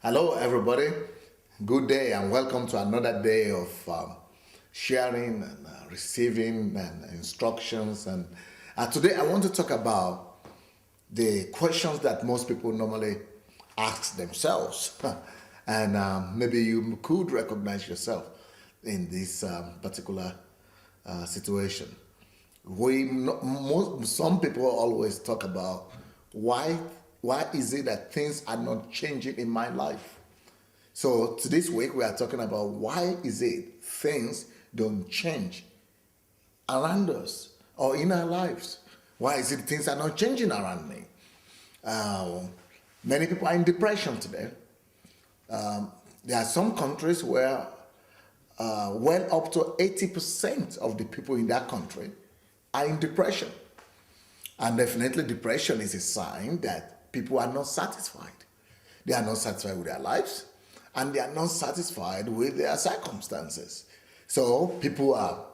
Hello, everybody. Good day, and welcome to another day of sharing and receiving and instructions. And today, I want to talk about the questions that most people normally ask themselves, and maybe you could recognize yourself in this particular situation. Some people always talk about why is it that things are not changing in my life. So this week we are talking about why is it things don't change around us or in our lives. Why is it things are not changing around me? Many people are in depression today. There are some countries where well up to 80% of the people in that country are in depression. And definitely depression is a sign that people are not satisfied. They are not satisfied with their lives, and they are not satisfied with their circumstances. So people are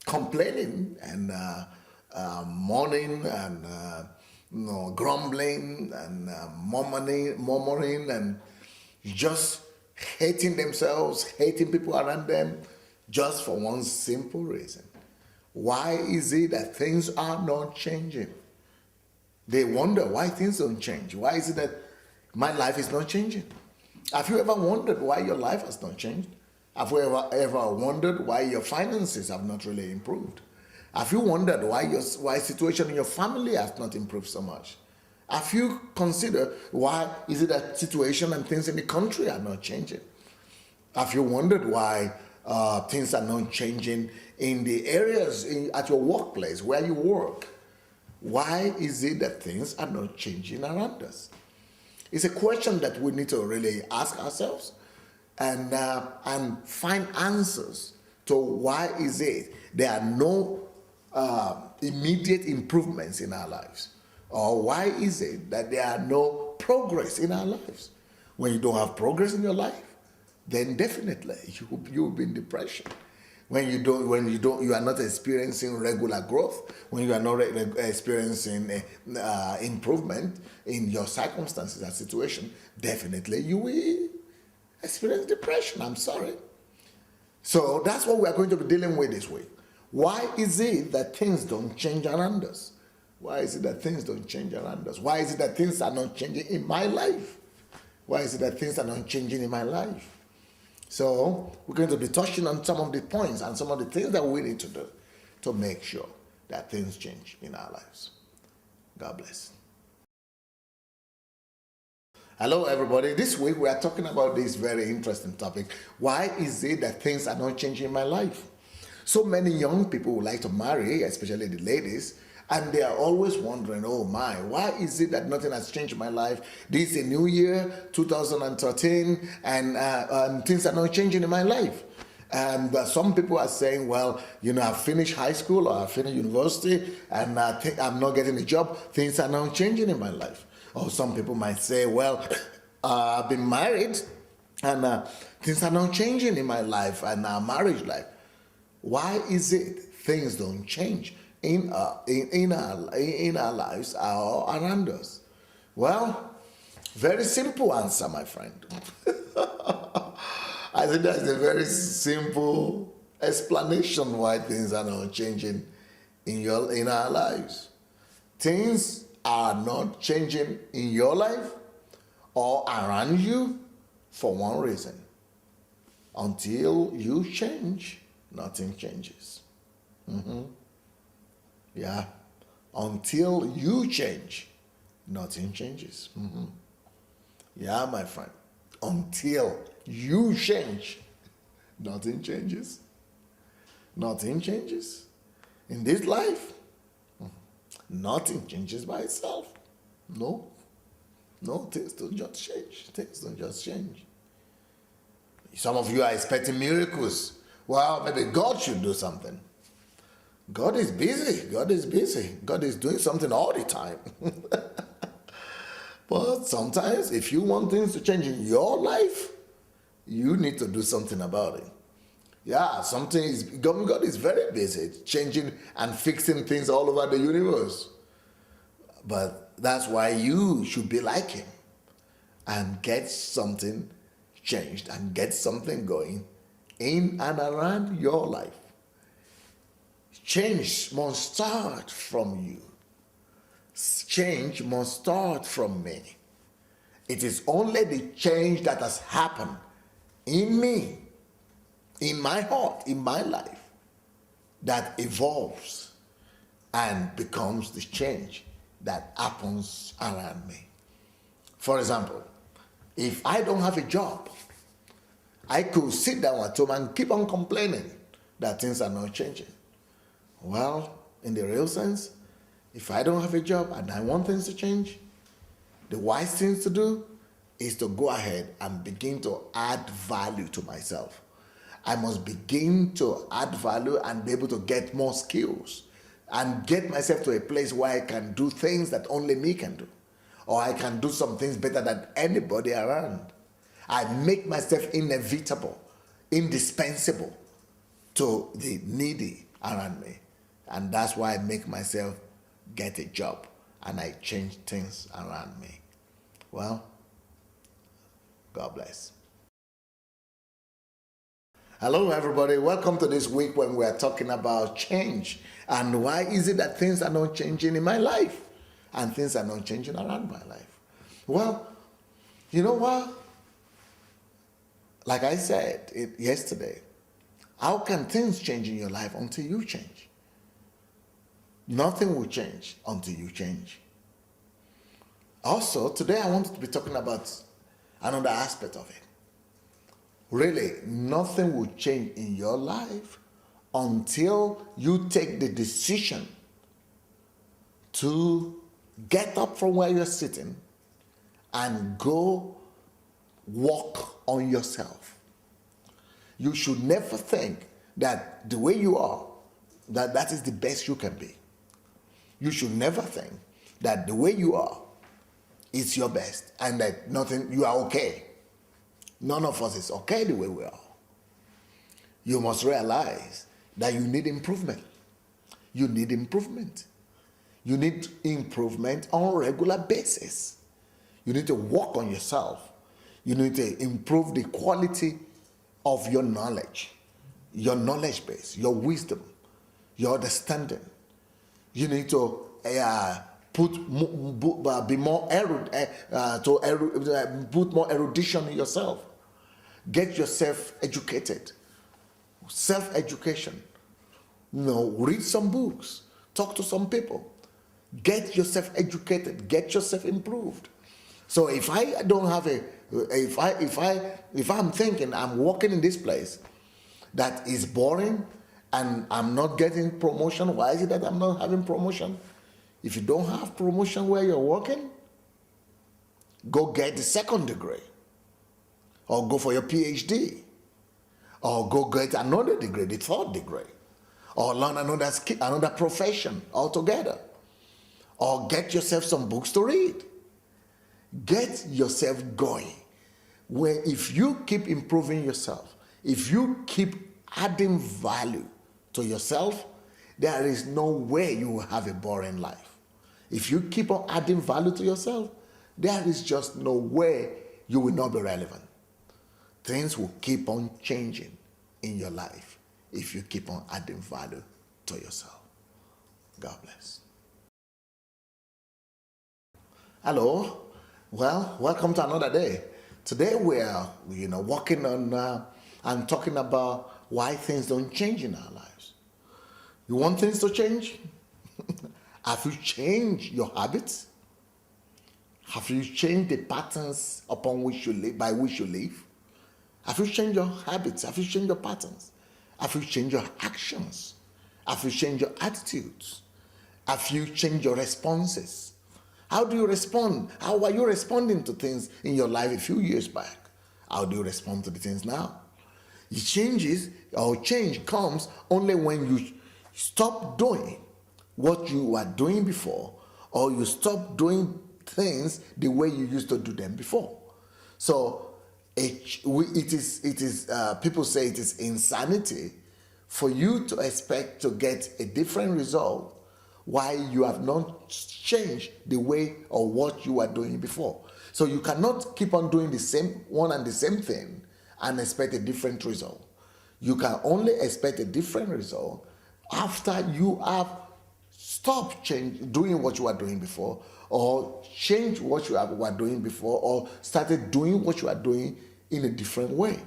complaining and mourning and grumbling and murmuring and just hating themselves, hating people around them, just for one simple reason. Why is it that things are not changing? They wonder why things don't change. Why is it that my life is not changing? Have you ever wondered why your life has not changed? Have you ever wondered why your finances have not really improved? Have you wondered why situation in your family has not improved so much? Have you considered why is it that situation and things in the country are not changing? Have you wondered why things are not changing in the areas at your workplace where you work? Why is it that things are not changing around us? It's a question that we need to really ask ourselves and find answers to why is it there are no immediate improvements in our lives, or why is it that there are no progress in our lives. When you don't have progress in your life, then definitely you'll be in depression. When you are not experiencing regular growth, when you are not experiencing improvement in your circumstances and situation, definitely you will experience depression. I'm sorry. So that's what we are going to be dealing with this week. Why is it that things don't change around us? Why is it that things don't change around us? Why is it that things are not changing in my life? Why is it that things are not changing in my life? So we're going to be touching on some of the points and some of the things that we need to do to make sure that things change in our lives. God bless. Hello, everybody. This week we are talking about this very interesting topic. Why is it that things are not changing in my life? So many young people would like to marry, especially the ladies, and they are always wondering, oh my, why is it that nothing has changed in my life? This is a new year, 2013, and things are not changing in my life. And some people are saying, well, I finished high school or I finished university and I think I'm not getting a job. Things are not changing in my life. Or some people might say, well, I've been married and things are not changing in my life and our marriage life. Why is it things don't change in our lives or around us? Well, very simple answer, my friend. I think that's a very simple explanation why things are not changing in our lives. Things are not changing in your life or around you for one reason. Until you change, nothing changes. Yeah. Until you change, nothing changes. Yeah, my friend. Until you change, nothing changes. Nothing changes. In this life, nothing changes by itself. No, things don't just change. Things don't just change. Some of you are expecting miracles. Well, maybe God should do something. God is busy. God is busy. God is doing something all the time. But sometimes, if you want things to change in your life, you need to do something about it. Yeah, God is very busy changing and fixing things all over the universe. But that's why you should be like him. and get something changed and get something going in and around your life. Change must start from you. Change must start from me. It is only the change that has happened in me, in my heart, in my life, that evolves and becomes the change that happens around me. For example, if I don't have a job, I could sit down at home and keep on complaining that things are not changing. Well, in the real sense, if I don't have a job and I want things to change, the wise thing to do is to go ahead and begin to add value to myself. I must begin to add value and be able to get more skills and get myself to a place where I can do things that only me can do. Or I can do some things better than anybody around. I make myself inevitable, indispensable to the needy around me. And that's why I make myself get a job and I change things around me. Well, God bless. Hello, everybody. Welcome to this week when we are talking about change. And why is it that things are not changing in my life and things are not changing around my life? Well, you know what? Like I said yesterday, how can things change in your life until you change? Nothing will change until you change. Also, today I wanted to be talking about another aspect of it. Really, nothing will change in your life until you take the decision to get up from where you're sitting and go work on yourself. You should never think that the way you are, that is the best you can be. You should never think that the way you are is your best and that you are okay. None of us is okay the way we are. You must realize that you need improvement. You need improvement. You need improvement on a regular basis. You need to work on yourself. You need to improve the quality of your knowledge base, your wisdom, your understanding. You need to put more erudition in yourself. Get yourself educated. Self-education. Read some books. Talk to some people. Get yourself educated. Get yourself improved. So if I don't have if I'm thinking I'm working in this place that is boring and I'm not getting promotion, why is it that I'm not having promotion? If you don't have promotion where you're working, go get the second degree, or go for your PhD, or go get another degree, the third degree, or learn another skill, another profession altogether, or get yourself some books to read. Get yourself going. Where if you keep improving yourself, if you keep adding value to yourself, there is no way you will have a boring life. If you keep on adding value to yourself, there is just no way you will not be relevant. Things will keep on changing in your life if you keep on adding value to yourself. God bless. Hello. Well, welcome to another day. Today we are, working on and talking about why things don't change in our lives. You want things to change? Have you changed your habits? Have you changed the patterns upon which you live, by which you live? Have you changed your habits? Have you changed your patterns? Have you changed your actions? Have you changed your attitudes? Have you changed your responses? How do you respond? How are you responding to things in your life a few years back? How do you respond to the things now? Change comes only when you stop doing what you were doing before, or you stop doing things the way you used to do them before. So people say it is insanity for you to expect to get a different result while you have not changed the way or what you were doing before. So you cannot keep on doing the same one and the same thing and expect a different result. You can only expect a different result after you have stopped doing what you were doing before, or change what you were doing before, or started doing what you are doing in a different way.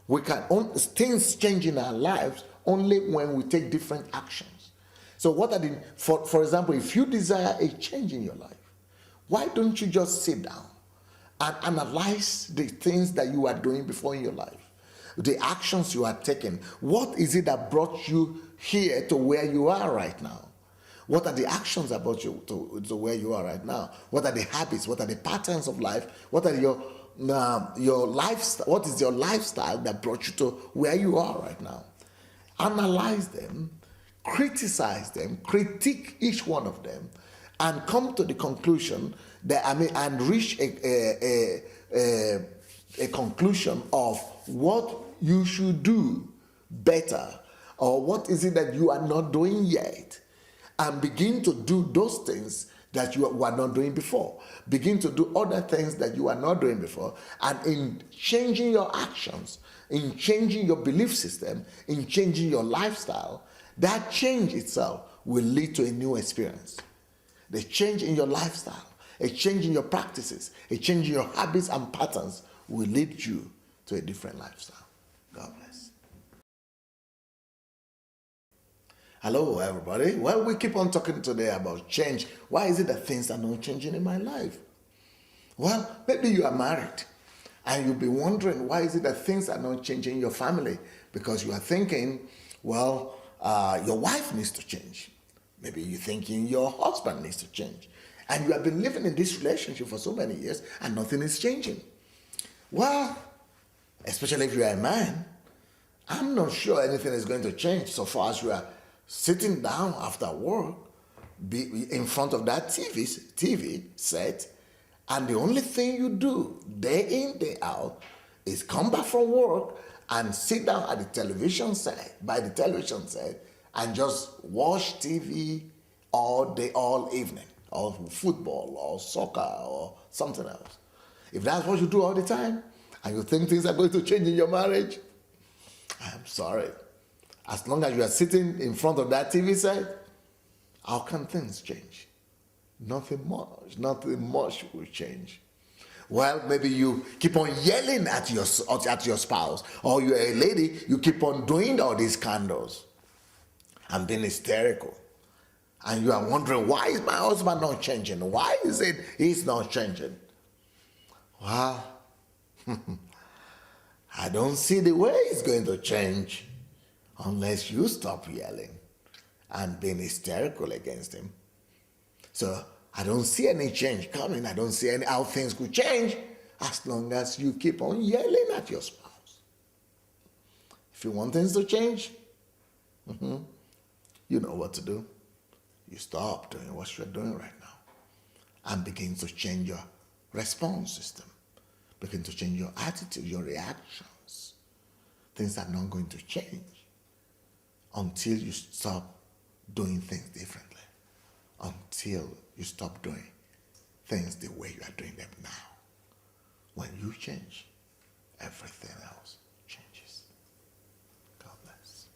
We can things change in our lives only when we take different actions. So what are the, for example, if you desire a change in your life, why don't you just sit down and analyze the things that you are doing before in your life, the actions you are taking? What is it that brought you here to where you are right now? What are the actions that brought you to where you are right now? What are the habits? What are the patterns of life? What are your lifestyle? What is your lifestyle that brought you to where you are right now? Analyze them, criticize them, critique each one of them, and come to the conclusion that and reach a conclusion of what you should do better, or what is it that you are not doing yet, and begin to do those things that you were not doing before. Begin to do other things that you are not doing before, and in changing your actions, in changing your belief system, in changing your lifestyle, that change itself will lead to a new experience. The change in your lifestyle, a change in your practices, a change in your habits and patterns will lead you to a different lifestyle. God bless. Hello, everybody. Well, we keep on talking today about change. Why is it that things are not changing in my life? Well, maybe you are married and you'll be wondering, why is it that things are not changing in your family? Because you are thinking, well, your wife needs to change. Maybe you're thinking your husband needs to change. And you have been living in this relationship for so many years and nothing is changing. Well, especially if you are a man, I'm not sure anything is going to change so far as you are sitting down after work, be in front of that TV set, and the only thing you do day in, day out is come back from work and sit down at the television set, by the television set, and just watch TV all day, all evening, or football, or soccer, or something else. If that's what you do all the time, and you think things are going to change in your marriage, I'm sorry. As long as you are sitting in front of that TV set, how can things change? Nothing much will change. Well, maybe you keep on yelling at your spouse, or you're a lady, you keep on doing all these scandals and being hysterical. And you are wondering, why is my husband not changing? Why is it he's not changing? Well, I don't see the way it's going to change unless you stop yelling and being hysterical against him. So I don't see any change coming. I don't see how things could change as long as you keep on yelling at your spouse. If you want things to change, you know what to do. You stop doing what you're doing right now and begin to change your response system. Begin to change your attitude, your reactions. Things are not going to change until you stop doing things differently. Until you stop doing things the way you are doing them now. When you change, everything else changes. God bless.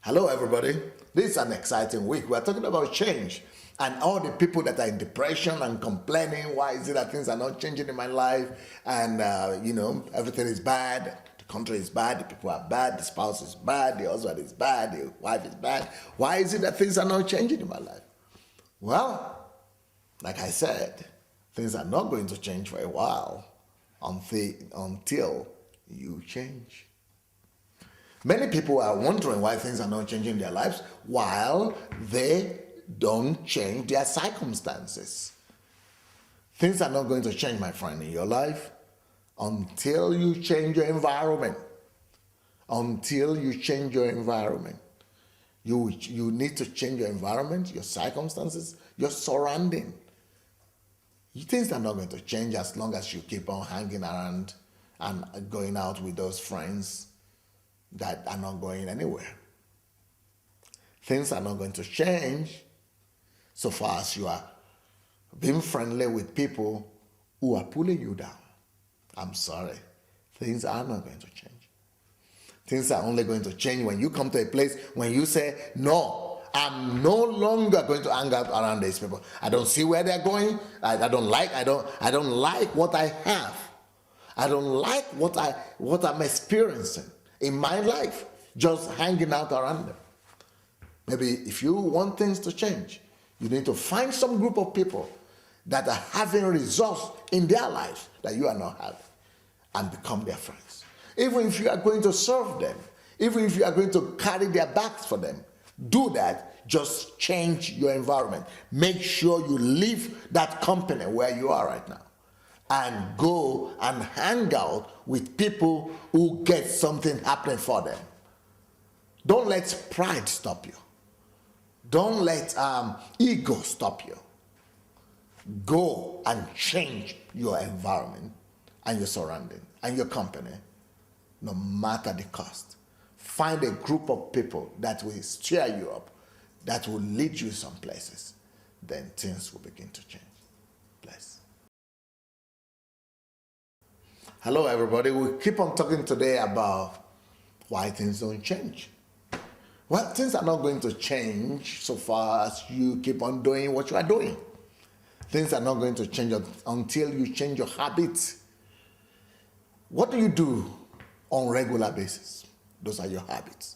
Hello, everybody. This is an exciting week. We're talking about change and all the people that are in depression and complaining, why is it that things are not changing in my life? And, everything is bad. The country is bad. The people are bad. The spouse is bad. The husband is bad. The wife is bad. Why is it that things are not changing in my life? Well, like I said, things are not going to change for a while until you change. Many people are wondering why things are not changing in their lives while they don't change their circumstances. Things are not going to change, my friend, in your life until you change your environment. Until you change your environment. You need to change your environment, your circumstances, your surrounding. Things are not going to change as long as you keep on hanging around and going out with those friends that are not going anywhere. Things are not going to change so far as you are being friendly with people who are pulling you down. I'm sorry, things are not going to change. Things are only going to change when you come to a place when you say, no, I'm no longer going to hang out around these people. I don't see where they're going. I don't like what I have. I don't like what I'm experiencing in my life, just hanging out around them. Maybe if you want things to change, you need to find some group of people that are having results in their lives that you are not having, and become their friends. Even if you are going to serve them, even if you are going to carry their bags for them, do that. Just change your environment. Make sure you leave that company where you are right now and go and hang out with people who get something happening for them. Don't let pride stop you. Don't let ego stop you. Go and change your environment and your surrounding and your company, no matter the cost. Find a group of people that will stir you up, that will lead you some places. Then things will begin to change. Bless. Hello, everybody. We keep on talking today about why things don't change. Well, things are not going to change so far as you keep on doing what you are doing. Things are not going to change until you change your habits. What do you do on a regular basis? Those are your habits.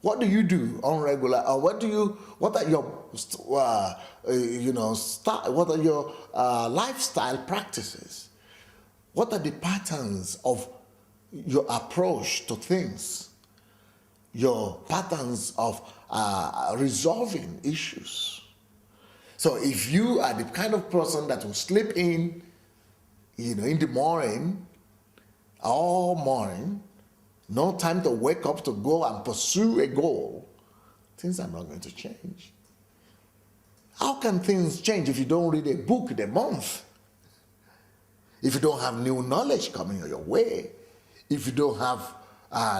What do you do on regular, or what are your what are your lifestyle practices? What are the patterns of your approach to things? Your patterns of resolving issues. So if you are the kind of person that will sleep in the morning, all morning, no time to wake up to go and pursue a goal, things are not going to change. How can things change if you don't read a book in a month? If you don't have new knowledge coming your way? If you don't have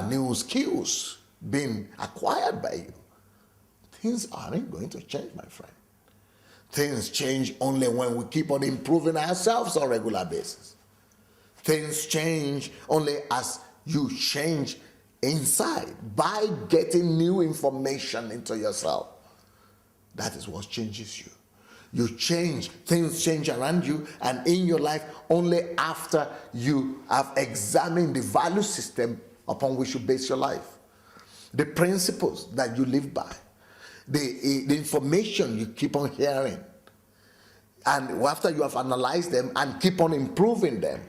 new skills being acquired by you? Things aren't going to change, my friend. Things change only when we keep on improving ourselves on a regular basis. Things change only as you change inside by getting new information into yourself. That is what changes you. You change, things change around you and in your life only after you have examined the value system upon which you base your life, the principles that you live by, the information you keep on hearing. And after you have analyzed them and keep on improving them,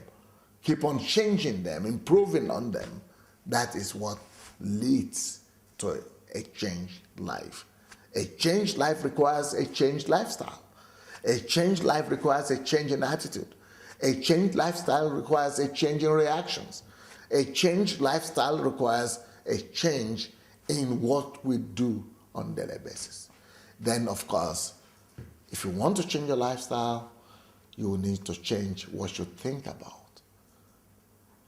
keep on changing them, improving on them, that is what leads to a changed life. A changed life requires a changed lifestyle. A changed life requires a change in attitude. A changed lifestyle requires a change in reactions. A changed lifestyle requires a change in what we do on a daily basis. Then, of course, if you want to change your lifestyle, you will need to change what you think about.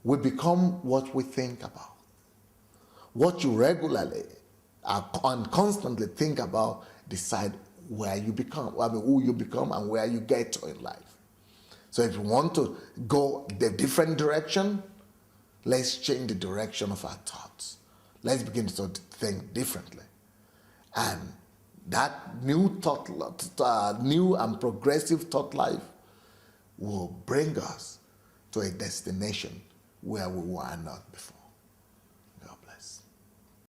We become what we think about. What you regularly and constantly think about decide where you become, who you become and where you get to in life. So if you want to go the different direction, let's change the direction of our thoughts. Let's begin to think differently. And that new new and progressive thought life will bring us to a destination where we were not before.